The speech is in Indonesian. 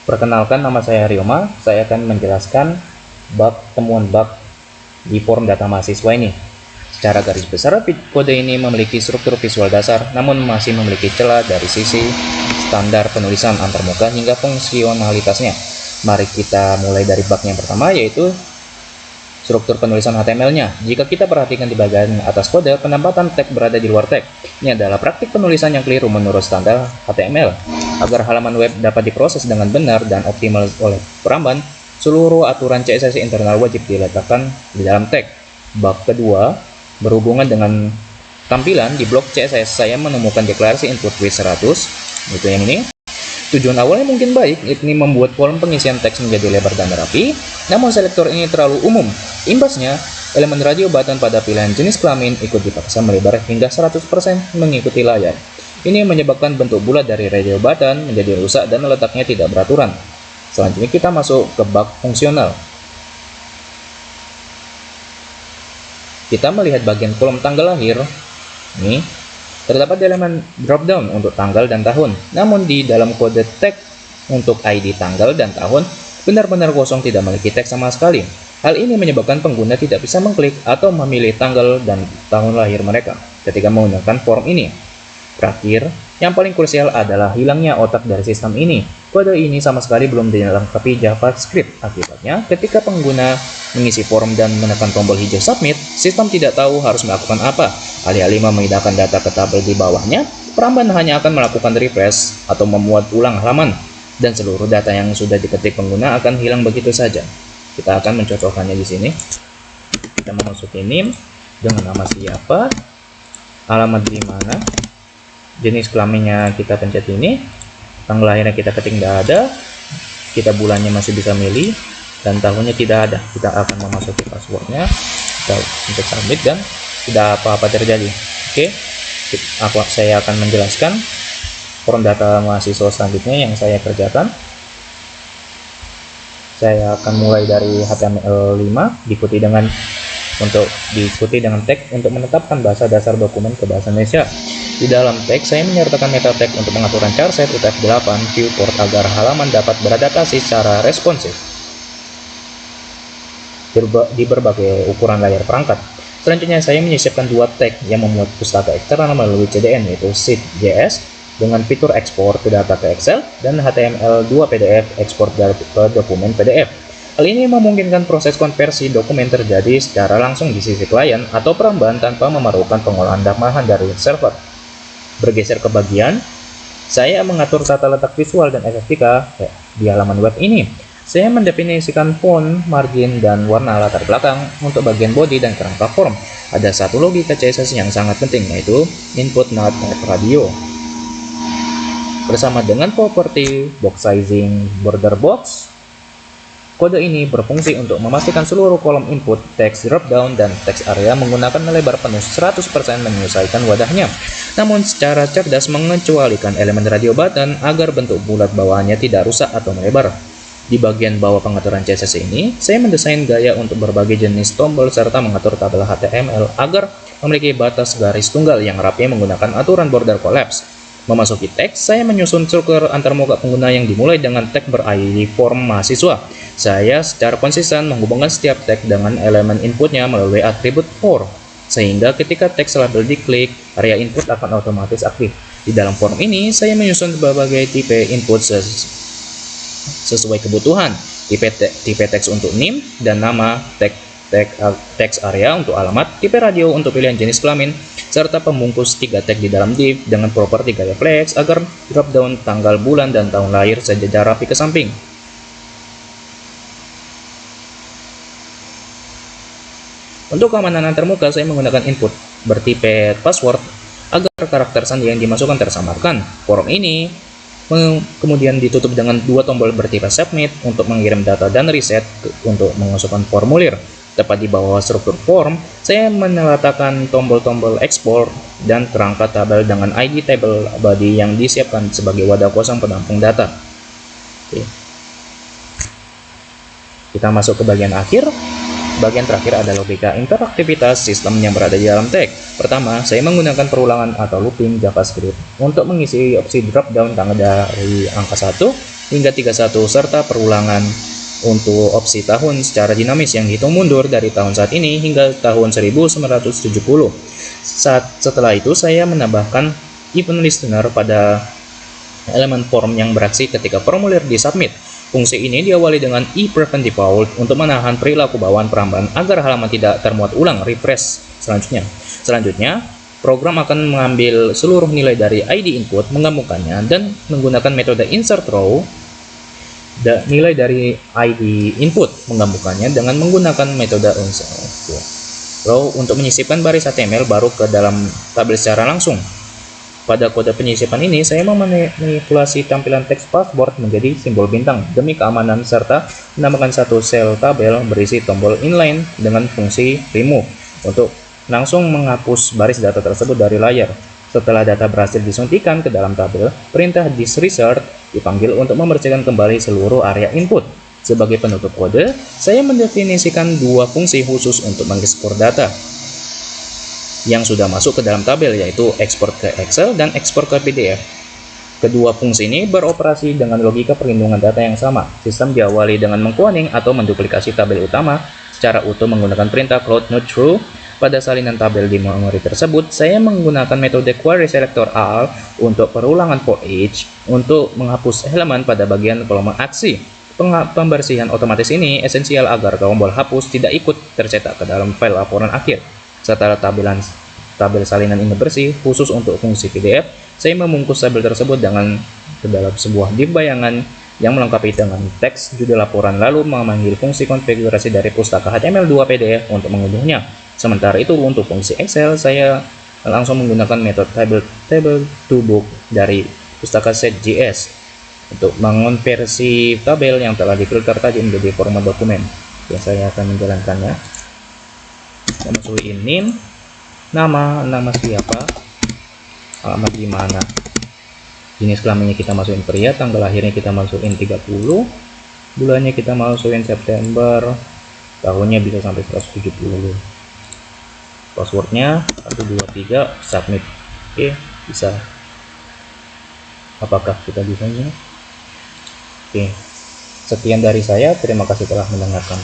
Perkenalkan, nama saya Ryoma. Saya akan menjelaskan temuan bug di form data mahasiswa ini. Secara garis besar, kode ini memiliki struktur visual dasar, namun masih memiliki celah dari sisi standar penulisan antarmuka hingga fungsionalitasnya. Mari kita mulai dari bug yang pertama, yaitu struktur penulisan HTML-nya. Jika kita perhatikan di bagian atas kode, penempatan tag berada di luar tag. Ini adalah praktik penulisan yang keliru menurut standar HTML. Agar halaman web dapat diproses dengan benar dan optimal oleh peramban, seluruh aturan CSS internal wajib diletakkan di dalam tag. Bug kedua berhubungan dengan tampilan. Di blok CSS, saya menemukan deklarasi input width 100, itu yang ini. Tujuan awalnya mungkin baik, yakni membuat kolom pengisian teks menjadi lebar dan rapi, namun selektor ini terlalu umum. Imbasnya, elemen radio button pada pilihan jenis kelamin ikut dipaksa melebar hingga 100% mengikuti layar. Ini menyebabkan bentuk bulat dari radio button menjadi rusak dan letaknya tidak beraturan. Selanjutnya kita masuk ke bug fungsional. Kita melihat bagian kolom tanggal lahir. Ini terdapat elemen dropdown untuk tanggal dan tahun, namun di dalam kode tag untuk ID tanggal dan tahun benar-benar kosong, tidak memiliki teks sama sekali. Hal ini menyebabkan pengguna tidak bisa mengklik atau memilih tanggal dan tahun lahir mereka ketika menggunakan form ini. Terakhir, yang paling krusial adalah hilangnya otak dari sistem ini. Kode ini sama sekali belum dilengkapi JavaScript. Akibatnya, ketika pengguna mengisi form dan menekan tombol hijau submit, sistem tidak tahu harus melakukan apa. Alih-alih memindahkan data ke tabel di bawahnya, peramban hanya akan melakukan refresh atau memuat ulang halaman, dan seluruh data yang sudah diketik pengguna akan hilang begitu saja. Kita akan mencocokkannya di sini. Kita memasuki name dengan nama siapa, alamat di mana, jenis kelaminnya kita pencet ini, tanggal lahirnya kita ketik tidak ada, kita bulannya masih bisa milih, dan tahunnya tidak ada. Kita akan memasuki passwordnya, kita pencet submit dan tidak apa-apa terjadi. Oke, saya akan menjelaskan form data mahasiswa selanjutnya yang saya kerjakan. Saya akan mulai dari HTML5 diikuti dengan tag untuk menetapkan bahasa dasar dokumen ke bahasa Indonesia. Di dalam tag, saya menyertakan meta tag untuk pengaturan charset UTF-8 viewport agar halaman dapat beradaptasi secara responsif di berbagai ukuran layar perangkat. Selanjutnya, saya menyisipkan dua tag yang memuat pustaka eksternal melalui CDN, yaitu sheet.js dengan fitur ekspor ke data ke Excel dan HTML2 PDF ekspor ke dokumen PDF. Hal ini memungkinkan proses konversi dokumen terjadi secara langsung di sisi klien atau peramban tanpa memerlukan pengolahan tambahan dari server. Bergeser ke bagian, saya mengatur tata letak visual dan estetika di halaman web ini. Saya mendefinisikan font, margin, dan warna latar belakang untuk bagian body dan kerangka form. Ada satu logika CSS yang sangat penting, yaitu input not type radio. Bersama dengan properti box sizing border box, kode ini berfungsi untuk memastikan seluruh kolom input, text dropdown, dan text area menggunakan lebar penuh 100% menyesuaikan wadahnya, namun secara cerdas mengecualikan elemen radio button agar bentuk bulat bawahannya tidak rusak atau melebar. Di bagian bawah pengaturan CSS ini, saya mendesain gaya untuk berbagai jenis tombol serta mengatur tabel HTML agar memiliki batas garis tunggal yang rapi menggunakan aturan border collapse. Memasuki teks, saya menyusun struktur antarmuka pengguna yang dimulai dengan tag ber-ID form mahasiswa. Saya secara konsisten menghubungkan setiap tag dengan elemen inputnya melalui atribut for, sehingga ketika teks label diklik, area input akan otomatis aktif. Di dalam form ini, saya menyusun berbagai tipe input sesuai kebutuhan, tipe teks untuk name dan nama, teks area untuk alamat, tipe radio untuk pilihan jenis kelamin, serta pembungkus 3 tag di dalam div dengan properti gaya flex agar dropdown tanggal, bulan, dan tahun lahir sejajar rapi ke samping. Untuk keamanan antarmuka, saya menggunakan input bertipe password agar karakter sandi yang dimasukkan tersamarkan. Form ini kemudian ditutup dengan dua tombol bertipe submit untuk mengirim data dan reset untuk mengesahkan formulir. Tepat di bawah struktur form, saya meletakkan tombol-tombol ekspor dan kerangka tabel dengan ID table body yang disiapkan sebagai wadah kosong penampung data. Oke. Kita masuk ke bagian akhir. Bagian terakhir ada logika interaktivitas sistem yang berada di dalam tag. Pertama, saya menggunakan perulangan atau looping JavaScript untuk mengisi opsi drop down tanggal dari angka 1 hingga 31 serta perulangan untuk opsi tahun secara dinamis yang dihitung mundur dari tahun saat ini hingga tahun 1970. Setelah itu saya menambahkan event listener pada elemen form yang beraksi ketika formulir disubmit. Fungsi ini diawali dengan prevent default untuk menahan perilaku bawaan perambahan agar halaman tidak termuat ulang refresh selanjutnya. Program akan mengambil seluruh nilai dari ID input, menggabungkannya, dan menggunakan metode insert row nilai dari ID input, menggabungkannya dengan menggunakan metode insert row untuk menyisipkan baris HTML baru ke dalam tabel secara langsung. Pada kode penyisipan ini, saya memanipulasi tampilan teks password menjadi simbol bintang demi keamanan serta menambahkan satu sel tabel berisi tombol inline dengan fungsi remove untuk langsung menghapus baris data tersebut dari layar. Setelah data berhasil disuntikan ke dalam tabel, perintah disresert dipanggil untuk membersihkan kembali seluruh area input. Sebagai penutup kode, saya mendefinisikan dua fungsi khusus untuk mengekspor data yang sudah masuk ke dalam tabel, yaitu ekspor ke Excel dan ekspor ke PDF. Kedua fungsi ini beroperasi dengan logika perlindungan data yang sama. Sistem diawali dengan mengcloning atau menduplikasi tabel utama secara utuh menggunakan perintah cloud not true. Pada salinan tabel di memori tersebut, saya menggunakan metode query selector all untuk perulangan for each untuk menghapus elemen pada bagian kolom aksi. Pembersihan otomatis ini esensial agar tombol hapus tidak ikut tercetak ke dalam file laporan akhir. Setelah tabel salinan ini bersih, khusus untuk fungsi PDF, saya membungkus tabel tersebut ke dalam sebuah div bayangan yang melengkapi dengan teks judul laporan, lalu memanggil fungsi konfigurasi dari pustaka HTML2 PDF untuk mengunduhnya. Sementara itu untuk fungsi Excel, saya langsung menggunakan metode table to book dari pustaka set.js untuk mengonversi tabel yang telah difilter tadi menjadi format dokumen. Ya, saya akan menjalankannya. Kita masukin name, nama siapa, alamat di mana, jenis kelaminnya kita masukin pria, tanggal lahirnya kita masukin 30, bulannya kita masukin September, tahunnya bisa sampai 170, passwordnya 123, submit. Oke, bisa. Apakah kita bisanya? Oke, sekian dari saya, terima kasih telah mendengarkan.